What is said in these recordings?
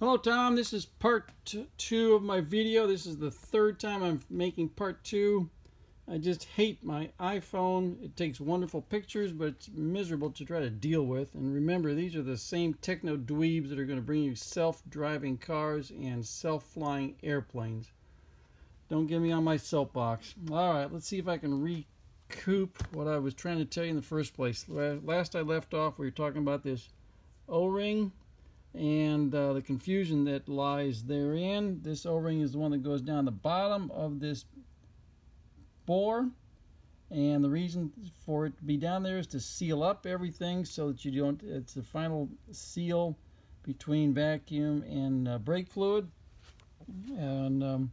Hello Tom, this is part 2 of my video. This is the third time I'm making part 2. I just hate my iPhone. It takes wonderful pictures, but it's miserable to try to deal with. And remember, these are the same techno dweebs that are going to bring you self-driving cars and self-flying airplanes. Don't get me on my soapbox. Alright, let's see if I can recoup what I was trying to tell you in the first place. Last I left off, we were talking about this O-ring and the confusion that lies therein. This O-ring is the one that goes down the bottom of this bore, and the reason for it to be down there is to seal up everything so that you don't, it's the final seal between vacuum and brake fluid. And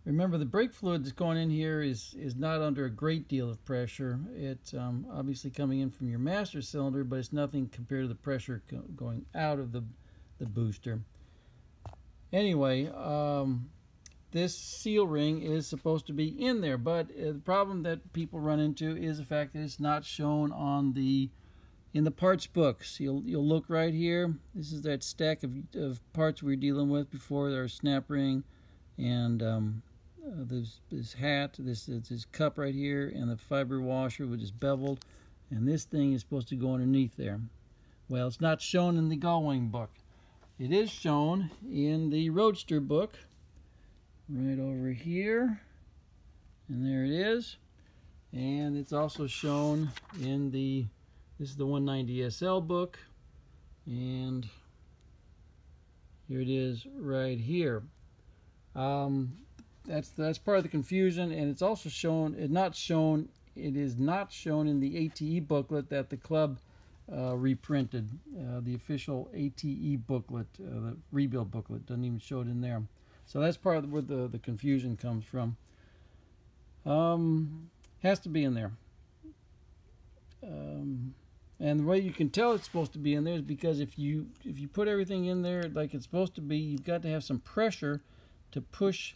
remember, the brake fluid that's going in here is not under a great deal of pressure. It's obviously coming in from your master cylinder, but it's nothing compared to the pressure going out of the booster. Anyway, this seal ring is supposed to be in there, but the problem that people run into is the fact that it's not shown on in the parts books. You'll look right here. This is that stack of parts we were dealing with before. Our snap ring and this hat, this cup right here, and the fiber washer which is beveled, and this thing is supposed to go underneath there. Well, it's not shown in the Gullwing book. It is shown in the Roadster book, right over here, and there it is. And it's also shown in this is the 190 SL book, and here it is right here. That's part of the confusion, and it's also shown. It is not shown in the ATE booklet that the club reprinted. The official ATE booklet, the rebuild booklet, doesn't even show it in there. So that's part of where the confusion comes from. Has to be in there. And the way you can tell it's supposed to be in there is because if you put everything in there like it's supposed to be, you've got to have some pressure to push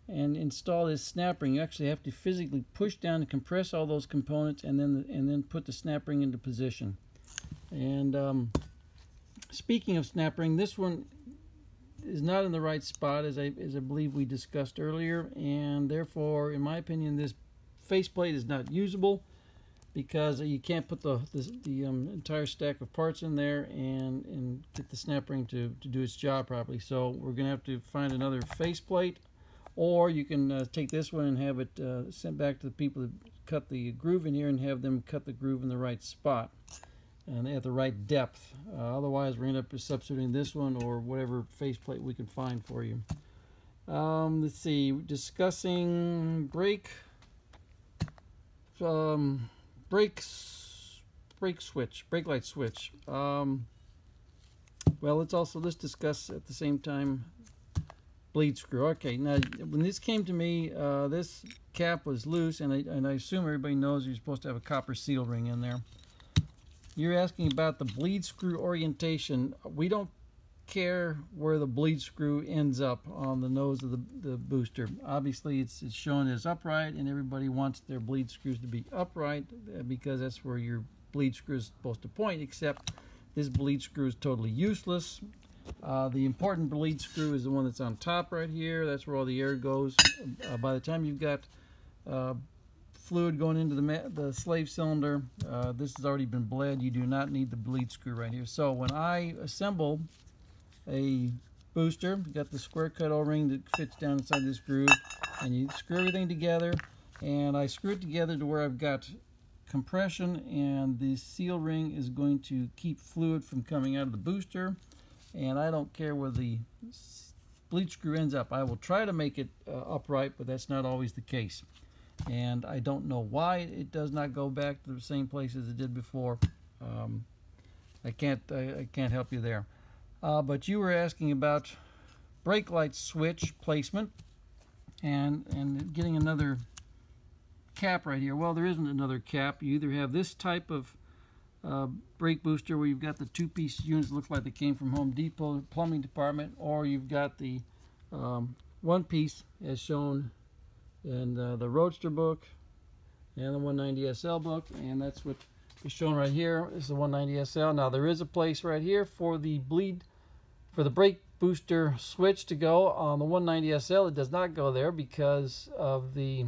and install this snap ring. You actually have to physically push down and compress all those components, and then put the snap ring into position. And speaking of snap ring, this one is not in the right spot, as I believe we discussed earlier, and therefore, in my opinion, this faceplate is not usable because you can't put the entire stack of parts in there and get the snap ring to do its job properly. So we're going to have to find another faceplate, or you can take this one and have it sent back to the people that cut the groove in here and have them cut the groove in the right spot and at the right depth. Otherwise, we're going to end up substituting this one or whatever faceplate we can find for you. Let's see, discussing brake light switch. Well, let's discuss at the same time bleed screw. Okay, now when this came to me, this cap was loose, and I assume everybody knows you're supposed to have a copper seal ring in there. You're asking about the bleed screw orientation. We don't care where the bleed screw ends up on the nose of the booster. Obviously, it's shown as upright, and everybody wants their bleed screws to be upright because that's where your bleed screw is supposed to point, except this bleed screw is totally useless. The important bleed screw is the one that's on top right here. That's where all the air goes. By the time you've got fluid going into the slave cylinder, this has already been bled. You do not need the bleed screw right here. So when I assemble a booster, you got the square cut O-ring that fits down inside this groove, and you screw everything together, and I screw it together to where I've got compression, and the seal ring is going to keep fluid from coming out of the booster, and I don't care where the bleed screw ends up. I will try to make it upright, but that's not always the case. And I don't know why it does not go back to the same place as it did before. I can't help you there. But you were asking about brake light switch placement and getting another cap right here. Well, there isn't another cap. You either have this type of brake booster where you've got the two-piece units that look like they came from Home Depot plumbing department, or you've got the one piece as shown in the Roadster book and the 190 SL book, and that's what is shown right here. This is the 190 SL. Now there is a place right here for the brake booster switch to go on the 190 SL. It does not go there because of the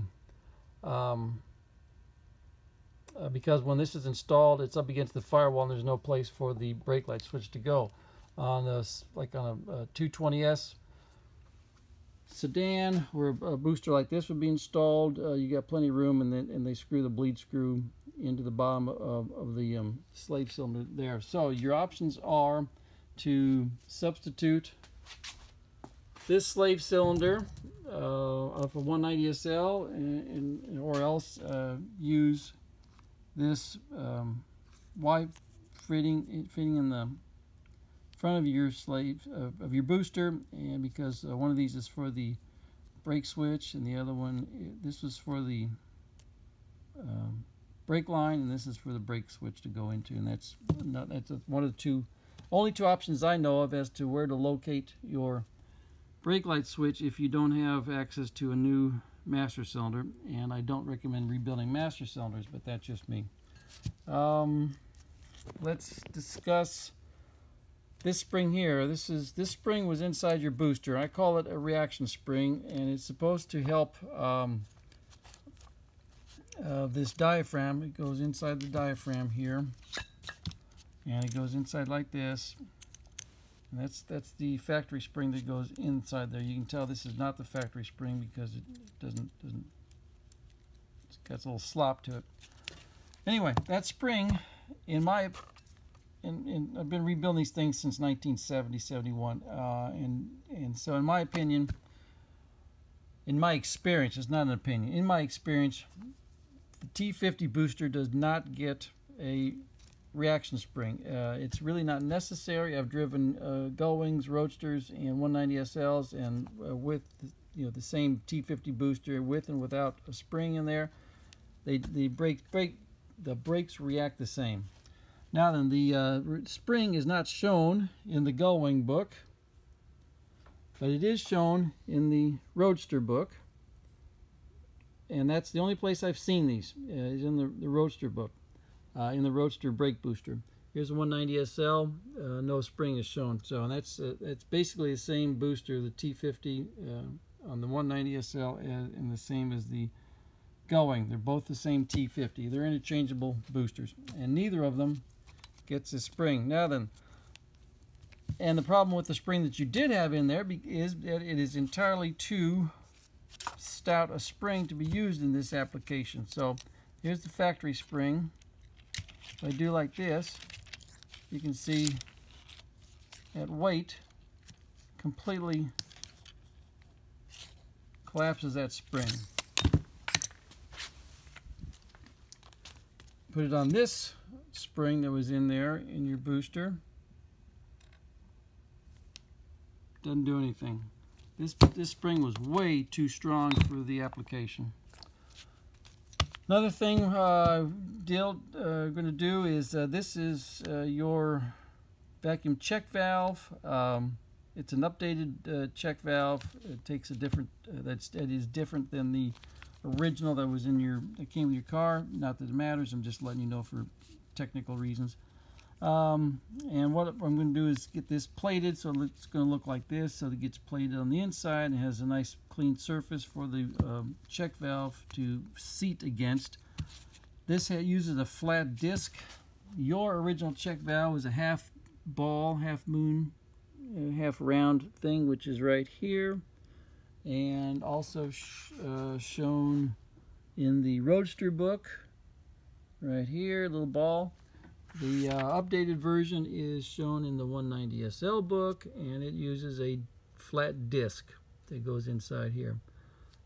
because when this is installed, it's up against the firewall and there's no place for the brake light switch to go. On a 220S sedan, where a booster like this would be installed, you got plenty of room, and they screw the bleed screw into the bottom of the slave cylinder there. So your options are to substitute this slave cylinder of a 190 SL, or else use this Y fitting in the front of your of your booster, and because one of these is for the brake switch and the other one, this was for the brake line, and this is for the brake switch to go into. And that's one of the only two options I know of as to where to locate your brake light switch if you don't have access to a new master cylinder. And I don't recommend rebuilding master cylinders, but that's just me. Let's discuss this spring here. This spring was inside your booster. I call it a reaction spring, and it's supposed to help this diaphragm. It goes inside the diaphragm here, and it goes inside like this. And that's the factory spring that goes inside there. You can tell this is not the factory spring because it doesn't. It's got a little slop to it. Anyway, that spring, I've been rebuilding these things since 1970, 71, and so in my opinion, in my experience, it's not an opinion, in my experience, the T50 booster does not get a reaction spring. It's really not necessary. I've driven Gullwings, Roadsters, and 190 SLs, and with the same T50 booster, with and without a spring in there, the brakes react the same. Now then, the spring is not shown in the Gullwing book, but it is shown in the Roadster book, and that's the only place I've seen these, is in the Roadster book, in the Roadster brake booster. Here's a 190 SL, no spring is shown. So, and that's basically the same booster, the T50 on the 190 SL, and the same as the Gullwing. They're both the same T50. They're interchangeable boosters, and neither of them gets a spring. Now then, and the problem with the spring that you did have in there is that it is entirely too stout a spring to be used in this application. So here's the factory spring. If I do like this, you can see at weight completely collapses that spring. Put it on this spring that was in there in your booster. Doesn't do anything. This spring was way too strong for the application. Another thing I'm going to do is this is your vacuum check valve. It's an updated check valve. It takes a different that is different than the original that came with your car. Not that it matters. I'm just letting you know for technical reasons. And what I'm going to do is get this plated, so it's going to look like this. So it gets plated on the inside and has a nice clean surface for the check valve to seat against. This uses a flat disc. Your original check valve was a half ball, half moon, half round thing, which is right here, and also shown in the Roadster book right here, little ball. The updated version is shown in the 190 SL book, and it uses a flat disc that goes inside here.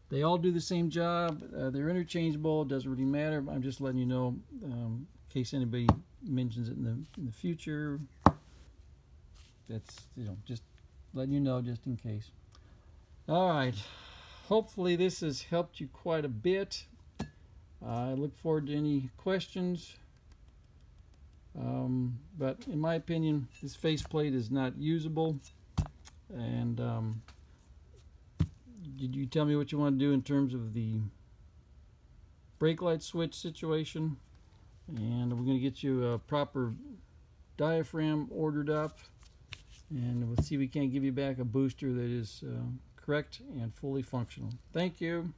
They all do the same job. They're interchangeable. It doesn't really matter. I'm just letting you know in case anybody mentions it in the future. That's, just letting you know just in case. All right. Hopefully this has helped you quite a bit. I look forward to any questions. But in my opinion, this faceplate is not usable. And you tell me what you want to do in terms of the brake light switch situation, and we're going to get you a proper diaphragm ordered up, and we'll see if we can't give you back a booster that is correct and fully functional. Thank you.